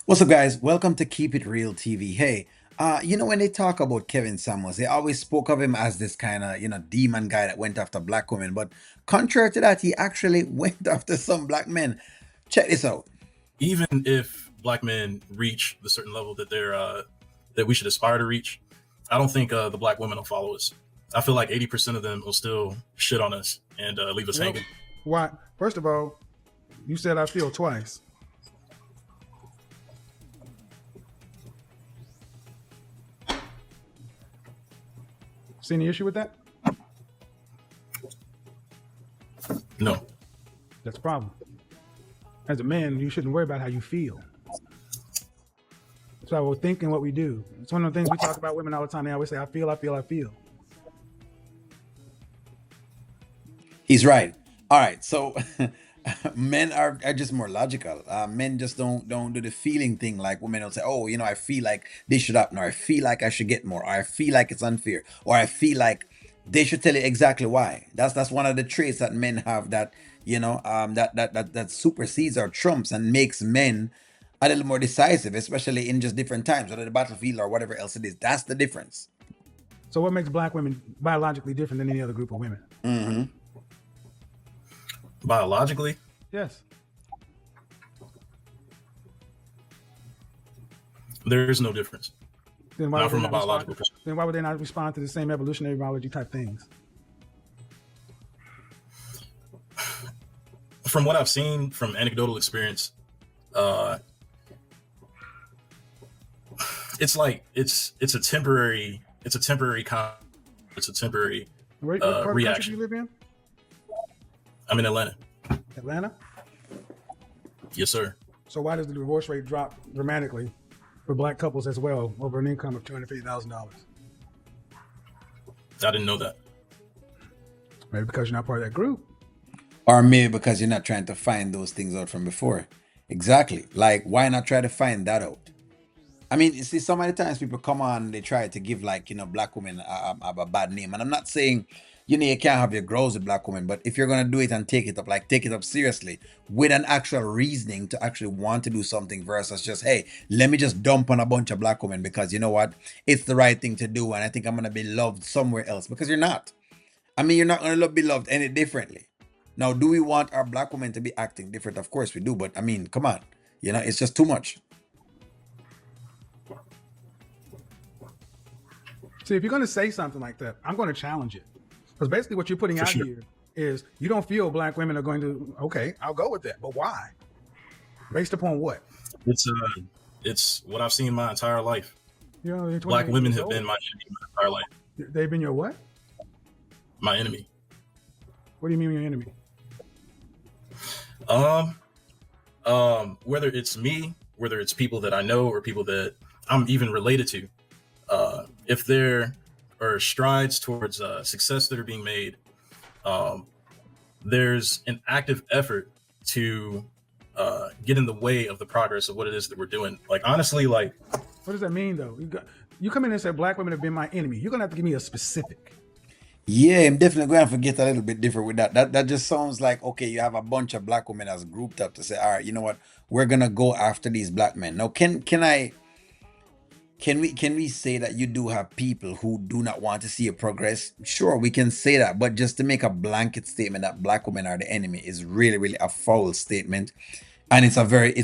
What's up, guys? Welcome to Keep It Real TV. Hey, when they talk about Kevin Samuels, they always spoke of him as this kind of, demon guy that went after black women. But contrary to that, he actually went after some black men. Check this out. Even if black men reach the certain level that we should aspire to reach, I don't think the black women will follow us. I feel like 80% of them will still shit on us and leave us Well, hanging. why? First of all, you said I feel twice. See any issue with that? No. That's a problem. As a man, you shouldn't worry about how you feel. That's why we're thinking what we do. It's one of the things we talk about women all the time. They always say, I feel, I feel, I feel. He's right. All right, so men are just more logical. Men just don't do the feeling thing like women will say, "Oh, I feel like this should happen, or I feel like I should get more, or I feel like it's unfair, or I feel like they should tell you exactly why." That's one of the traits that men have that that supersedes or trumps and makes men a little more decisive, especially in just different times, whether the battlefield or whatever else it is. That's the difference. So what makes black women biologically different than any other group of women? Hmm. Biologically, Yes. there is no difference. Then why Not would they from a not respond? biological perspective. Then why would they not respond to the same evolutionary biology type things? From what I've seen from anecdotal experience, uh, it's like it's a temporary con it's a temporary What part of the country do reaction. you live in? I'm in Atlanta. Atlanta. Yes, sir. So why does the divorce rate drop dramatically for black couples as well over an income of $250,000? I didn't know that. Maybe because you're not part of that group. Or maybe because you're not trying to find those things out from before. Exactly. Like, why not try to find that out? I mean, you see, so many times people come on, they try to give like black women a bad name, and I'm not saying you can't have your growls with black women, but if you're gonna do it and take it up, like take it up seriously with an actual reasoning to actually want to do something versus just hey, let me just dump on a bunch of black women because you know what, it's the right thing to do, and I think I'm gonna be loved somewhere else because you're not. I mean, you're not gonna be loved any differently. Now, do we want our black women to be acting different? Of course we do, but I mean, come on, it's just too much. See, if you're going to say something like that, I'm going to challenge it. Because basically what you're putting For out sure. here is you don't feel black women are going to, okay, I'll go with that. But why? Based upon what? It's what I've seen my entire life. They're Black 28 women years have old. been my enemy my entire life. They've been your what? My enemy. What do you mean your enemy? Um, whether it's me, whether it's people that I know or people that I'm even related to, if there are strides towards success that are being made, um, there's an active effort to get in the way of the progress of what it is that we're doing. Like honestly, like What does that mean though? You come in and say black women have been my enemy. You're going to have to give me a specific. Yeah, I'm definitely going to forget a little bit different with that. That just sounds like okay, you have a bunch of black women as grouped up to say, all right, you know what, we're gonna go after these black men. Now, can we say that you do have people who do not want to see you progress? Sure, we can say that, but just to make a blanket statement that black women are the enemy is really, really a foul statement, and it's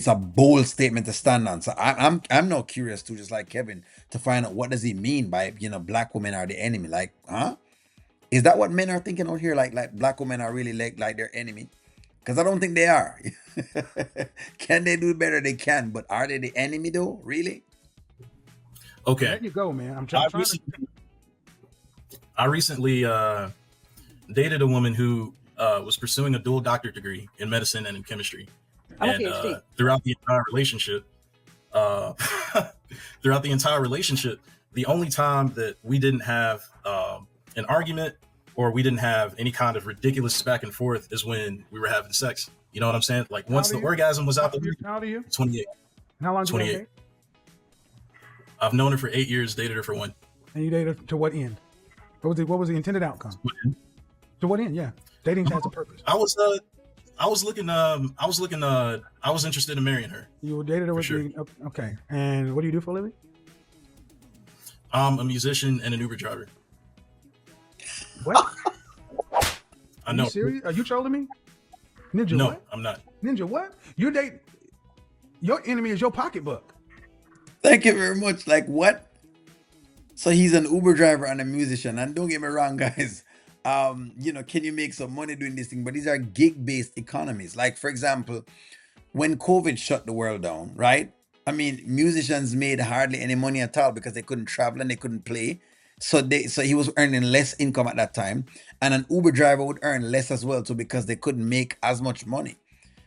a bold statement to stand on. So I'm now curious too, just like Kevin, to find out what does he mean by black women are the enemy? Like, huh? Is that what men are thinking out here? Like black women are really like their enemy? Because I don't think they are. Can they do better? They can, but are they the enemy though? Really? I'm okay, letting you go, man. I'm I trying to. recently, I recently dated a woman who was pursuing a dual doctorate degree in medicine and in chemistry, I'm a and PhD. throughout the entire relationship, uh, throughout the entire relationship, the only time that we didn't have an argument or we didn't have any kind of ridiculous back and forth is when we were having sex. You know what I'm saying? Like How once old are the you? orgasm was out the How old are you? 28, And how long did you guys 28. date? I've known her for 8 years, dated her for one. And you dated to what end? What was the intended outcome? To what end? Yeah. Dating has a purpose. I was I was looking. I was interested in marrying her. You dated her For with sure. me? Okay. And what do you do for a living? I'm a musician and an Uber driver. What? I Are you know. serious? Are you trolling me? Ninja, No, what? I'm not. Ninja, what? You date your enemy is your pocketbook. Thank you very much. Like what? So he's an Uber driver and a musician. And don't get me wrong, guys. Can you make some money doing this thing? But these are gig-based economies. Like, for example, when COVID shut the world down, right? I mean, musicians made hardly any money at all because they couldn't travel and they couldn't play. So he was earning less income at that time. And an Uber driver would earn less as well too because they couldn't make as much money.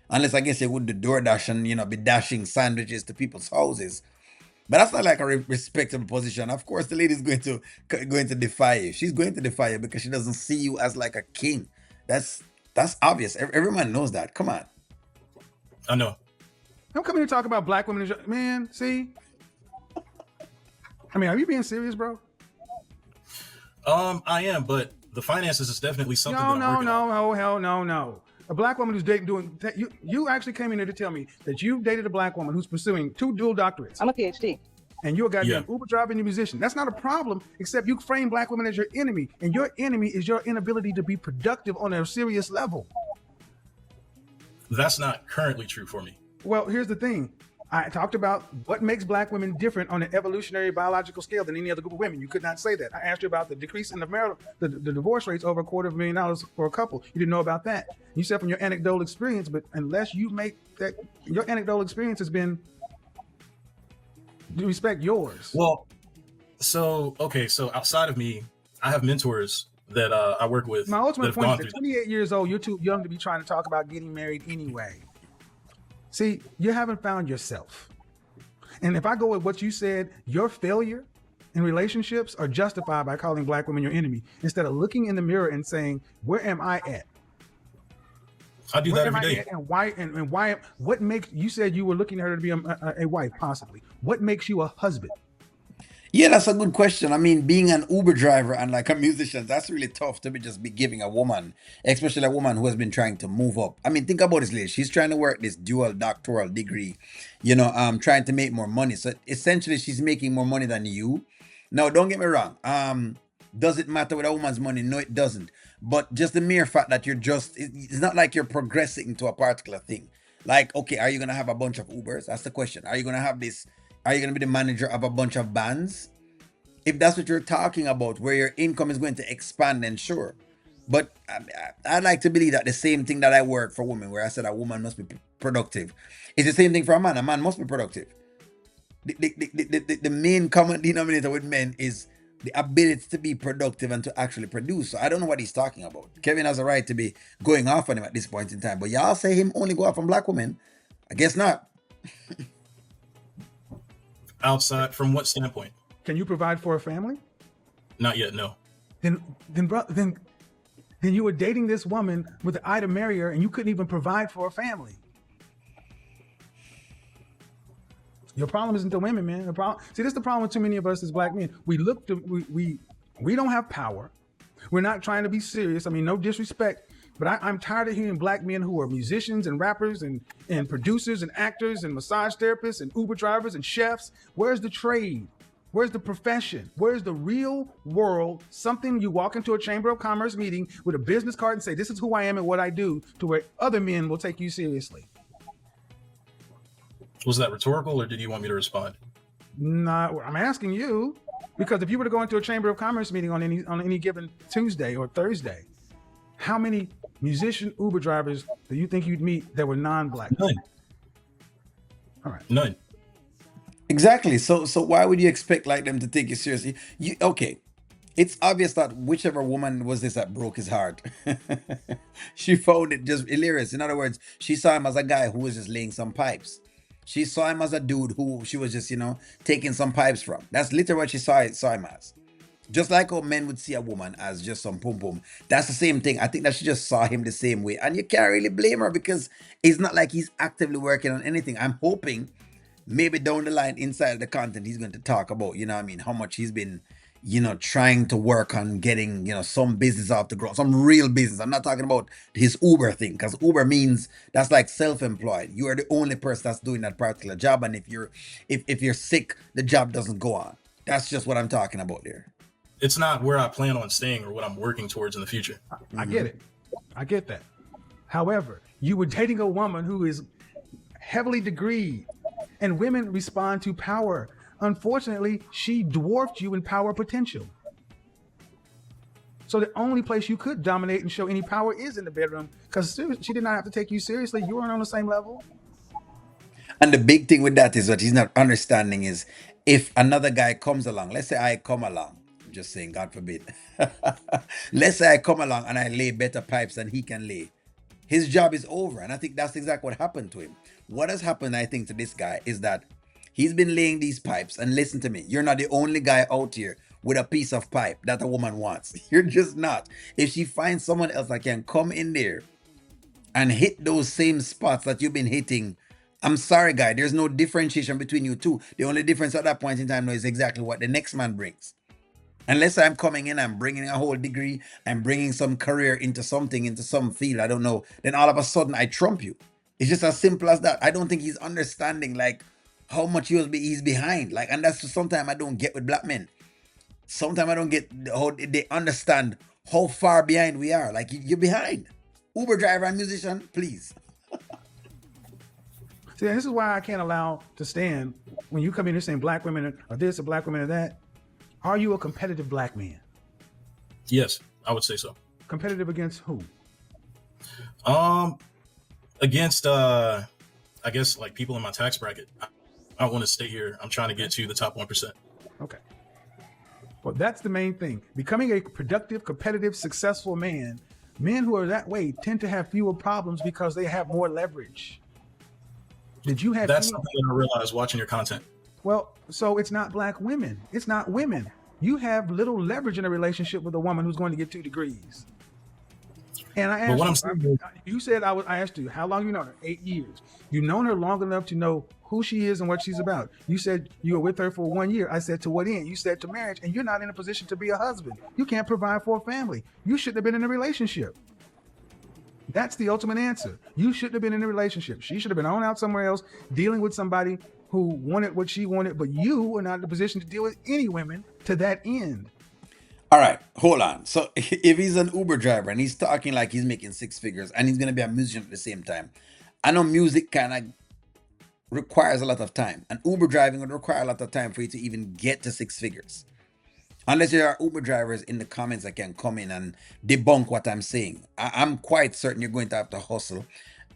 Unless I guess they would do DoorDash and be dashing sandwiches to people's houses. But that's not like a respectable position. Of course, the lady's going to defy you. She's going to defy you because she doesn't see you as like a king. That's obvious. Everyone knows that. Come on. I know. I'm coming to talk about black women. Man, see? I mean, are you being serious, bro? I am, but the finances is definitely something that I'm working on. No, hell no. A black woman who's doing that, you actually came in here to tell me that you dated a black woman who's pursuing 2 dual doctorates. I'm a PhD. And you're a goddamn Uber driver and a musician. That's not a problem, except you frame black women as your enemy. And your enemy is your inability to be productive on a serious level. That's not currently true for me. Well, here's the thing. I talked about what makes black women different on an evolutionary biological scale than any other group of women. You could not say that. I asked you about the decrease in the divorce rates over $250,000 for a couple. You didn't know about that. You said from your anecdotal experience, but unless you make that, your anecdotal experience has been, respect yours. Well, so outside of me, I have mentors that I work with. My ultimate that have point gone is at through 28 years old, you're too young to be trying to talk about getting married anyway. See, you haven't found yourself. And if I go with what you said, your failure in relationships are justified by calling black women your enemy instead of looking in the mirror and saying, where am I at? I do Where that am every I day. at and why? And why? What makes you said you were looking at her to be a wife, possibly? What makes you a husband? Yeah, that's a good question. I mean, being an Uber driver and like a musician, that's really tough to be giving a woman, especially a woman who has been trying to move up. I mean, think about this lady. She's trying to work this dual doctoral degree, trying to make more money. So essentially, she's making more money than you. Now, don't get me wrong. Does it matter with a woman's money? No, it doesn't. But just the mere fact that it's not like you're progressing into a particular thing. Like, okay, are you gonna have a bunch of Ubers? That's the question. Are you gonna have this? Are you going to be the manager of a bunch of bands? If that's what you're talking about, where your income is going to expand, then sure. But I'd like to believe that the same thing that I work for women, where I said a woman must be productive, it's the same thing for a man. A man must be productive. The main common denominator with men is the ability to be productive and to actually produce. So I don't know what he's talking about. Kevin has a right to be going off on him at this point in time. But y'all say him only go off on black women. I guess not. Outside from what standpoint? Can you provide for a family? Not yet, no. Then you were dating this woman with the eye to marry her, and you couldn't even provide for a family. Your problem isn't the women, man. The problem. See, this is the problem with too many of us as black men. We don't have power. We're not trying to be serious. I mean, no disrespect. But I'm tired of hearing black men who are musicians and rappers and producers and actors and massage therapists and Uber drivers and chefs. Where's the trade? Where's the profession? Where's the real world? Something you walk into a Chamber of Commerce meeting with a business card and say, this is who I am and what I do, to where other men will take you seriously. Was that rhetorical or did you want me to respond? No, I'm asking you, because if you were to go into a Chamber of Commerce meeting on any given Tuesday or Thursday, how many musician Uber drivers do you think you'd meet that were non-black? None. All right. None. Exactly. So why would you expect like them to take you seriously? Okay. It's obvious that whichever woman was this that broke his heart, she found it just hilarious. In other words, she saw him as a guy who was just laying some pipes. She saw him as a dude who she was just, taking some pipes from. That's literally what she saw him as. Just like how men would see a woman as just some pum pum. That's the same thing. I think that she just saw him the same way. And you can't really blame her because it's not like he's actively working on anything. I'm hoping maybe down the line inside of the content he's going to talk about, how much he's been, trying to work on getting, some business off the ground, some real business. I'm not talking about his Uber thing, because Uber means that's like self-employed. You are the only person that's doing that particular job, and if you're sick, the job doesn't go on. That's just what I'm talking about there. It's not where I plan on staying or what I'm working towards in the future. I get it. I get that. However, you were dating a woman who is heavily degreed, and women respond to power. Unfortunately, she dwarfed you in power potential. So the only place you could dominate and show any power is in the bedroom, because she did not have to take you seriously. You weren't on the same level. And the big thing with that is what he's not understanding is, if another guy comes along, let's say I come along, I'm just saying, God forbid. Let's say I come along and I lay better pipes than he can lay. His job is over. And I think that's exactly what happened to him. What has happened, I think, to this guy is that he's been laying these pipes. And listen to me, you're not the only guy out here with a piece of pipe that a woman wants. You're just not. If she finds someone else that can come in there and hit those same spots that you've been hitting, I'm sorry, guy, there's no differentiation between you two. The only difference at that point in time now is exactly what the next man brings. Unless I'm coming in, I'm bringing a whole degree, I'm bringing some career into something, into some field, I don't know, then all of a sudden I trump you. It's just as simple as that. I don't think he's understanding like how much he's behind. Like, and that's sometimes I don't get with black men. Sometimes I don't get how they understand how far behind we are. Like, you're behind. Uber driver and musician, please. See, this is why I can't allow to stand when you come in here saying black women are this or black women are that. Are you a competitive black man? Yes, I would say so. Competitive against who? Against I guess like people in my tax bracket. I want to stay here. I'm trying to get to the top 1%. Okay. Well, that's the main thing. Becoming a productive, competitive, successful man. Men who are that way tend to have fewer problems because they have more leverage. Did you have? That's something that I realized watching your content. Well, so it's not black women. It's not women. You have little leverage in a relationship with a woman who's going to get 2 degrees. And I asked you said I asked you, how long you known her? 8 years. You've known her long enough to know who she is and what she's about. You said you were with her for 1 year. I said, to what end? You said to marriage, and you're not in a position to be a husband. You can't provide for a family. You shouldn't have been in a relationship. That's the ultimate answer. You shouldn't have been in a relationship. She should have been on out somewhere else, dealing with somebody who wanted what she wanted, but you were not in a position to deal with any women to that end. All right, hold on. So if he's an Uber driver and he's talking like he's making 6 figures and he's going to be a musician at the same time, I know music kind of requires a lot of time, and Uber driving would require a lot of time for you to even get to 6 figures. Unless there are Uber drivers in the comments that can come in and debunk what I'm saying. I'm quite certain you're going to have to hustle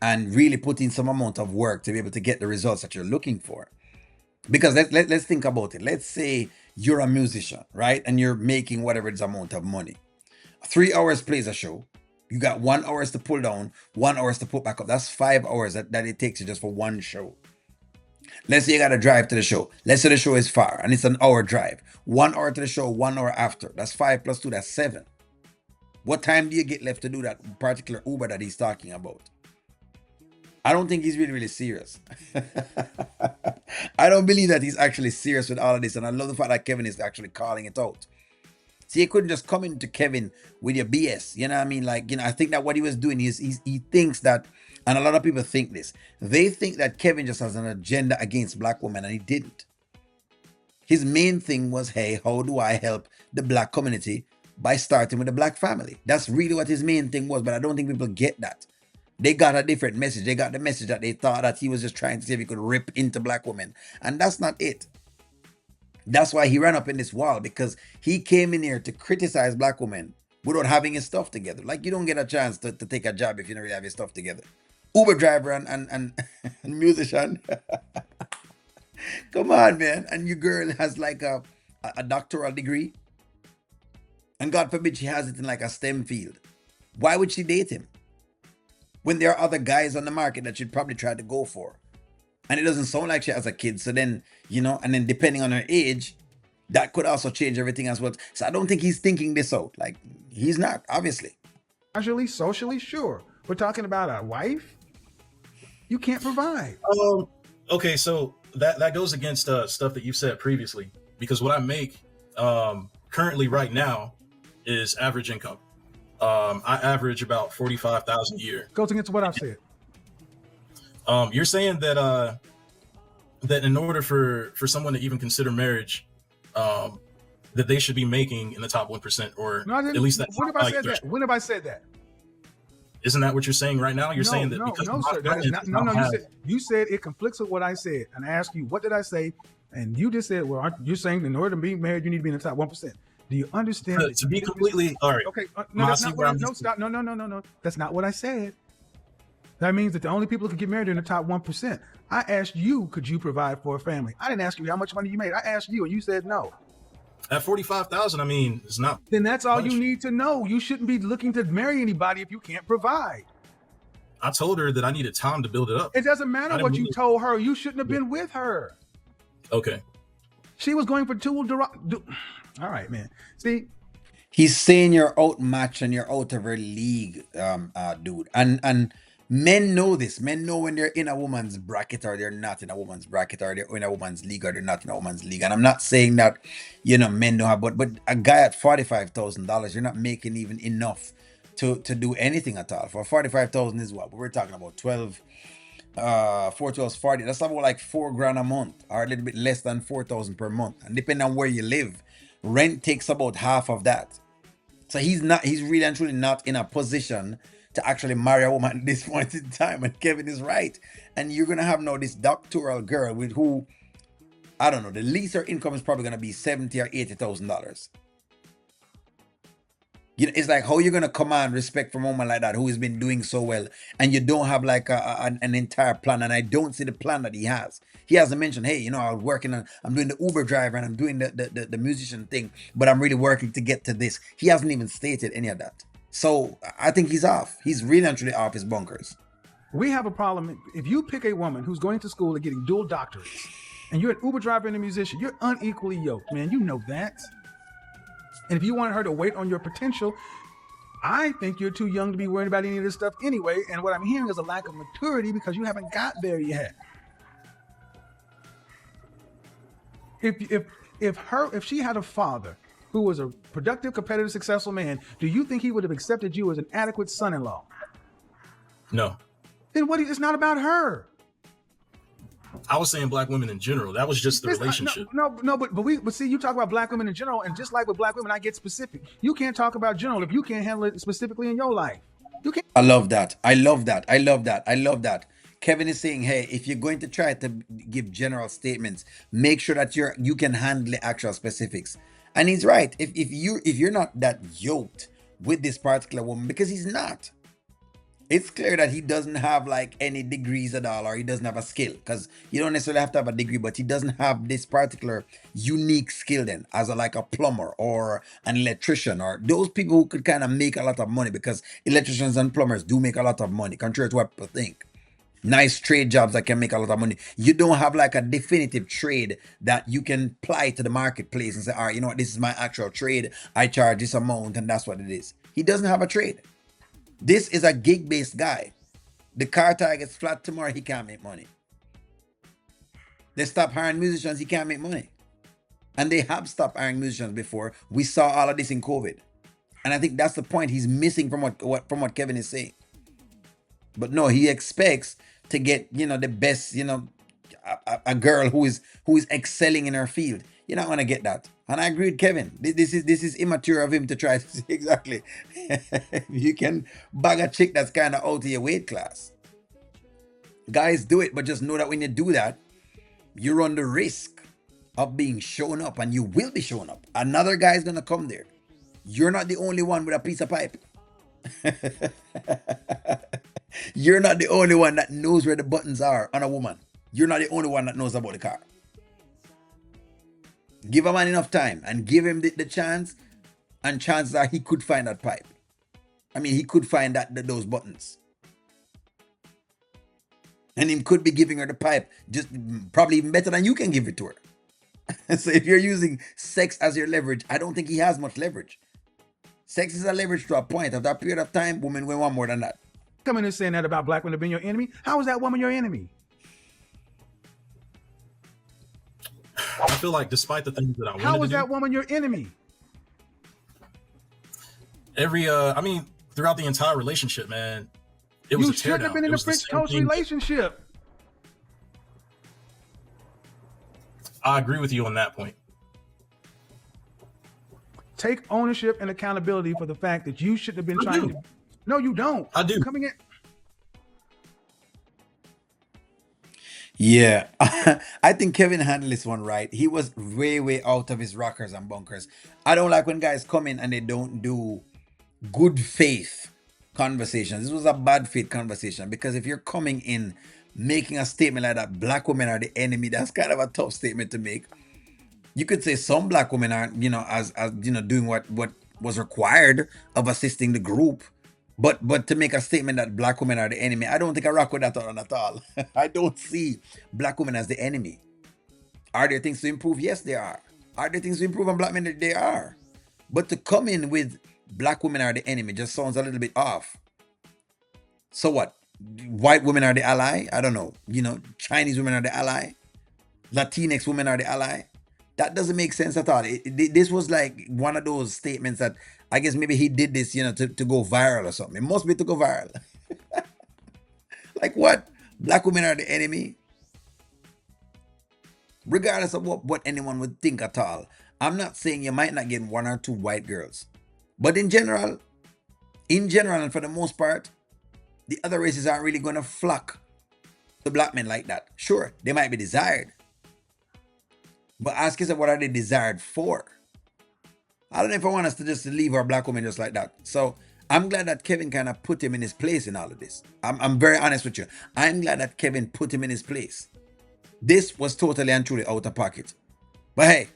and really put in some amount of work to be able to get the results that you're looking for. Because let's think about it. Let's say you're a musician, right? And you're making whatever it's amount of money. 3 hours plays a show. You got 1 hour to pull down, 1 hour to put back up. That's 5 hours that it takes you just for one show. Let's say you got to drive to the show. Let's say the show is far and it's an hour drive. 1 hour to the show, 1 hour after. That's 5 plus 2, that's 7. What time do you get left to do that particular Uber that he's talking about? I don't think he's really serious. I don't believe that he's actually serious with all of this. And I love the fact that Kevin is actually calling it out. See, you couldn't just come into Kevin with your BS. You know what I mean? Like, I think that what he was doing is he thinks that, and a lot of people think this, they think that Kevin just has an agenda against black women, and he didn't. His main thing was, hey, how do I help the black community by starting with the black family? That's really what his main thing was, but I don't think people get that. They got a different message. They got the message that they thought that he was just trying to see if he could rip into black women. And that's not it. That's why he ran up in this wall, because he came in here to criticize black women without having his stuff together. Like, you don't get a chance to take a job if you don't really have your stuff together. Uber driver and musician. Come on, man. And your girl has like a doctoral degree. And God forbid she has it in like a STEM field. Why would she date him when there are other guys on the market that she'd probably try to go for? And it doesn't sound like she has a kid. So then, and then depending on her age, that could also change everything as well. So I don't think he's thinking this out. Like, he's not, obviously. Casually, socially, sure. We're talking about a wife. You can't provide. Okay, so that goes against stuff that you said previously, because what I make currently right now is average income. I average about 45,000 a year. Goes against what I've said. You're saying that that in order for someone to even consider marriage, that they should be making in the top 1%, or No, I didn't. at least that. When have I said that? When have I said that? Isn't that what you're saying right now? You're No, saying that no, because no, of my sir. That is not. finance, No, no. I have- You said it conflicts with what I said, and I asked you, what did I say? And you just said, well, you're saying in order to be married, you need to be in the top 1%. Do you understand? to be completely all right. Okay. No, No, I that's see not where what. I'm No, missing. stop. No, no, no, no, no. That's not what I said. That means that the only people who can get married are in the top 1%. I asked you, could you provide for a family? I didn't ask you how much money you made. I asked you, and you said no. At 45,000, I mean, it's not. Then that's all much. you need to know. You shouldn't be looking to marry anybody if you can't provide. I told her that I needed time to build it up. It doesn't I matter didn't what you really- told her. You shouldn't have been with her. Okay. She was going for two. All right, man. See, He's saying you're outmatched and you're out of her league, dude. And men know this. Men know when they're in a woman's bracket or they're not in a woman's bracket, or they're in a woman's league or they're not in a woman's league. And I'm not saying that, men don't have, but a guy at $45,000, you're not making even enough to do anything at all. For 45,000 is what we're talking about. 4 12 is 40. That's about like $4,000 a month, or a little bit less than 4,000 per month. And depending on where you live, rent takes about half of that. So he's really and truly not in a position to actually marry a woman at this point in time. And Kevin is right. And you're gonna have now this doctoral girl with who, I don't know, the least her income is probably gonna be $70,000 or $80,000. It's like, how you gonna command respect from a woman like that who has been doing so well, and you don't have like an entire plan. And I don't see the plan that he has. He hasn't mentioned, hey, I was working on, I'm doing the Uber driver and I'm doing the musician thing, but I'm really working to get to this. He hasn't even stated any of that. So I think he's off. He's really and truly off his bunkers. we have a problem. If you pick a woman who's going to school and getting dual doctorates, and you're an Uber driver and a musician, you're unequally yoked, man. You know that. And if you want her to wait on your potential, I think you're too young to be worried about any of this stuff anyway. And what I'm hearing is a lack of maturity because you haven't got there yet. If she had a father who was a productive, competitive, successful man, do you think he would have accepted you as an adequate son-in-law? No. Then it's not about her. I was saying black women in general. That was just the It's not- relationship. but see, you talk about black women in general, and just like with black women, I get specific. You can't talk about general if you can't handle it specifically in your life. You can't. I love that. I love that. I love that. I love that. Kevin is saying, hey, if you're going to try to give general statements, make sure that you can handle the actual specifics. And he's right. If you're not that yoked with this particular woman, because he's not. It's clear that he doesn't have like any degrees at all, or he doesn't have a skill, because you don't necessarily have to have a degree, but he doesn't have this particular unique skill then as a plumber or an electrician, or those people who could kind of make a lot of money, because electricians and plumbers do make a lot of money, contrary to what people think. Nice trade jobs that can make a lot of money. You don't have like a definitive trade that you can apply to the marketplace and say, all right, you know what, this is my actual trade. I charge this amount and that's what it is. He doesn't have a trade. This is a gig-based guy. The car tire gets flat tomorrow, he can't make money. They stop hiring musicians, he can't make money. And they have stopped hiring musicians before. We saw all of this in COVID. And I think that's the point he's missing from what Kevin is saying. But no, he expects to get, the best, a girl who is excelling in her field. You're not gonna get that. And I agree with Kevin. This is immature of him to try to say exactly. You can bag a chick that's kind of out of your weight class. Guys, do it, but just know that when you do that, you run the risk of being shown up, and you will be shown up. Another guy is gonna come there. You're not the only one with a piece of pipe. You're not the only one that knows where the buttons are on a woman. You're not the only one that knows about the car. Give a man enough time and give him the chance, and chances are he could find that pipe. I mean, he could find those buttons. And he could be giving her the pipe just probably even better than you can give it to her. So if you're using sex as your leverage, I don't think he has much leverage. Sex is a leverage to a point. After a period of time, women will want more than that. Coming and saying that about black women being your enemy. How is that woman your enemy? I feel like despite the things that I wanted How to is do, that woman your enemy? I mean, throughout the entire relationship, man, it was You a shouldn't have teardown. been in It a was the French same toast thing. relationship. I agree with you on that point. Take ownership and accountability for the fact that you shouldn't have been I trying do. to. No, you don't. I do. Coming in. Yeah, I think Kevin handled this one right. He was way out of his rockers and bunkers. I don't like when guys come in and they don't do good faith conversations. This was a bad faith conversation because if you're coming in making a statement like that, black women are the enemy, that's kind of a tough statement to make. You could say some black women aren't, as doing what was required of assisting the group. But to make a statement that black women are the enemy, I don't think I rock with that at all. I don't see black women as the enemy. Are there things to improve? Yes, there are. Are there things to improve on black men? There are. But to come in with black women are the enemy just sounds a little bit off. So what? White women are the ally? I don't know. Chinese women are the ally? Latinx women are the ally? That doesn't make sense at all. This was like one of those statements that I guess maybe he did this, to go viral or something. It must be to go viral. Like what? Black women are the enemy? Regardless of what anyone would think at all. I'm not saying you might not get one or two white girls. But in general, and for the most part, the other races aren't really going to flock to black men like that. Sure, they might be desired. But ask yourself, what are they desired for? I don't know if I want us to just leave our black women just like that. So I'm glad that Kevin kind of put him in his place in all of this. I'm very honest with you. I'm glad that Kevin put him in his place. This was totally and truly out of pocket. But hey,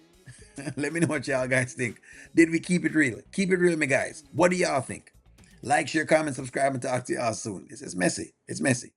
let me know what y'all guys think. Did we keep it real? Keep it real, me guys. What do y'all think? Like, share, comment, subscribe, and talk to y'all soon. It's messy. It's messy.